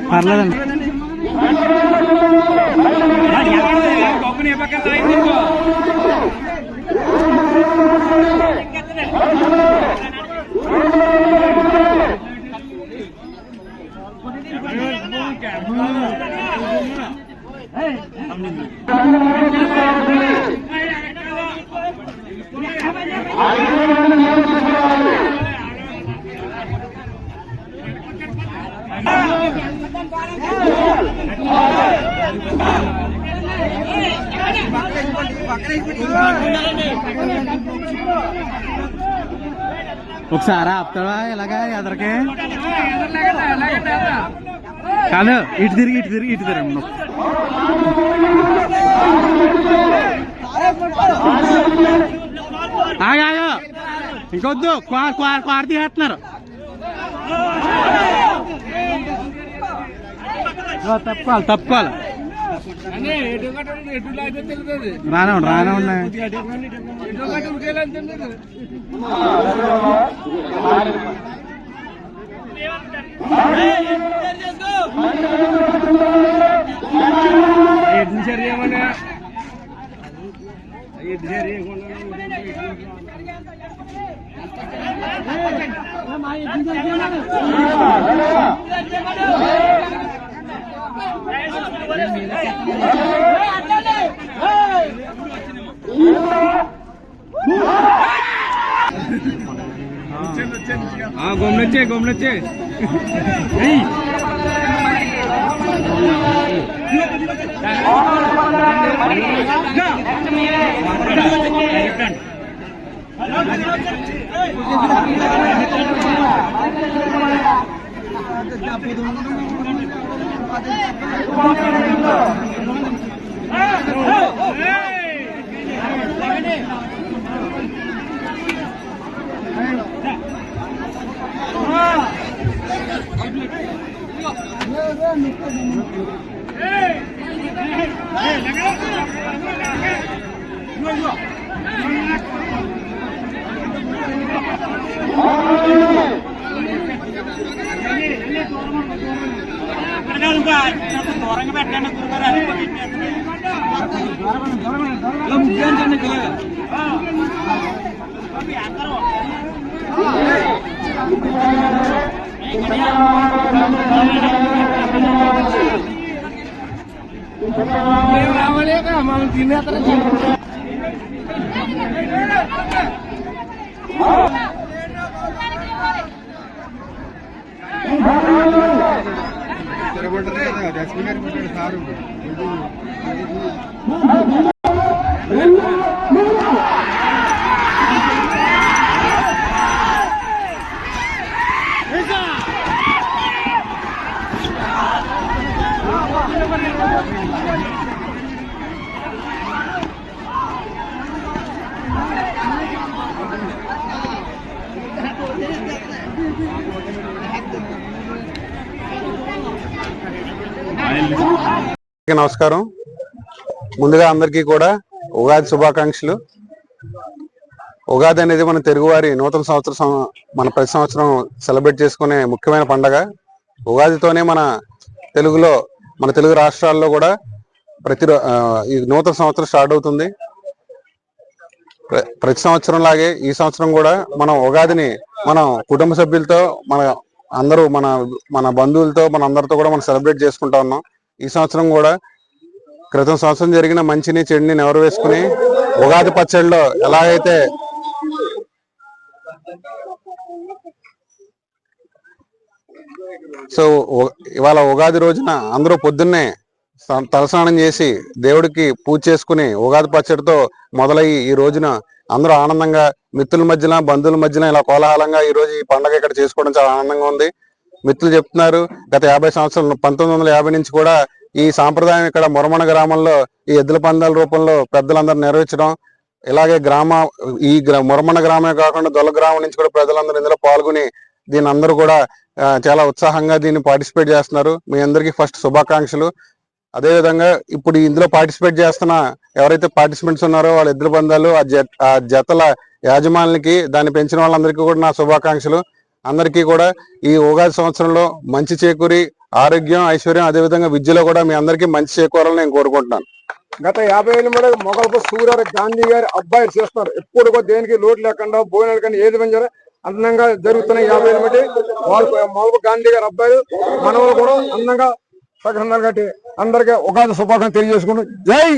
పర్లేదండి ఒకసారి ఆపుతావా ఇలాగా ఎదరికే కాదు ఇటు తిరిగి ఆగా ఇంకొద్దు క్వార్ తీసేస్తున్నారు తప్పుకోవాలి రానే ఉన్నాయి గోమ్నొచ్చే దూరంగా పెట్టండి రావలేక మనం తినేతరం సారు నమస్కారం. ముందుగా అందరికీ కూడా ఉగాది శుభాకాంక్షలు. ఉగాది అనేది మన తెలుగువారి నూతన సంవత్సరం, మన ప్రతి సంవత్సరం సెలబ్రేట్ చేసుకునే ముఖ్యమైన పండగ. ఉగాదితోనే మన తెలుగు రాష్ట్రాల్లో కూడా ఈ నూతన సంవత్సరం స్టార్ట్ అవుతుంది. ప్రతి సంవత్సరం లాగే ఈ సంవత్సరం కూడా మనం ఉగాదిని మనం కుటుంబ సభ్యులతో మన అందరూ మన మన బంధువులతో మన అందరితో కూడా మనం సెలబ్రేట్ చేసుకుంటా ఉన్నాం. ఈ సంవత్సరం కూడా క్రితం సంవత్సరం జరిగిన మంచిని చెడుని నెవరు వేసుకుని ఉగాది పచ్చడిలో ఎలాగైతే సో ఇవాళ ఉగాది రోజున అందరూ పొద్దున్నే తలస్నానం చేసి దేవుడికి పూజ చేసుకుని ఉగాది పచ్చడితో మొదలయ్యి ఈ రోజున అందరూ ఆనందంగా మిత్రుల మధ్యన బంధువుల మధ్యన ఇలా కోలాహలంగా ఈ రోజు ఈ పండుగ ఇక్కడ చేసుకోవడం చాలా ఆనందంగా ఉంది. మిత్రులు చెప్తున్నారు గత 50 సంవత్సరాలు 1950 నుంచి కూడా ఈ సాంప్రదాయం ఇక్కడ మురమణ గ్రామంలో ఈ ఎద్దుల పందాల రూపంలో పెద్దలందరూ నిర్వహించడం, ఇలాగే ఈ మురమణ గ్రామమే కాకుండా దొల్ల గ్రామం నుంచి కూడా ప్రజలందరూ ఇందులో పాల్గొని దీని అందరూ కూడా చాలా ఉత్సాహంగా దీన్ని పార్టిసిపేట్ చేస్తున్నారు. మీ అందరికీ ఫస్ట్ శుభాకాంక్షలు. అదేవిధంగా ఇప్పుడు ఇందులో పార్టిసిపేట్ చేస్తున్న ఎవరైతే పార్టిసిపెంట్స్ ఉన్నారో వాళ్ళ ఎద్దుల పందాలు ఆ జతల యాజమాన్యానికి దాన్ని పెంచిన వాళ్ళందరికీ కూడా నా శుభాకాంక్షలు. అందరికీ కూడా ఈ ఉగాది సంవత్సరంలో మంచి చేకూరి ఆరోగ్యం ఐశ్వర్యం అదేవిధంగా విద్యలో కూడా మీ అందరికీ మంచి చేకూరాలని నేను కోరుకుంటున్నాను. గత 50 ఏళ్ళ మీద మొగల్పు సూర్యారావు గాంధీ గారి అబ్బాయిలు చేస్తున్నారు. ఎప్పుడు కూడా దేనికి లోటు లేకుండా భోజనాలు కానీ ఏది పెంచారో అందంగా జరుగుతున్నాయి. 50 ఏళ్ళ బట్టి మొగల్పు గాంధీ గారి అబ్బాయిలు మనవలు కూడా అందంగా సగంగా కట్టి అందరికీ ఉగాది శుభాకాంక్షలు తెలియజేసుకుంటూ జై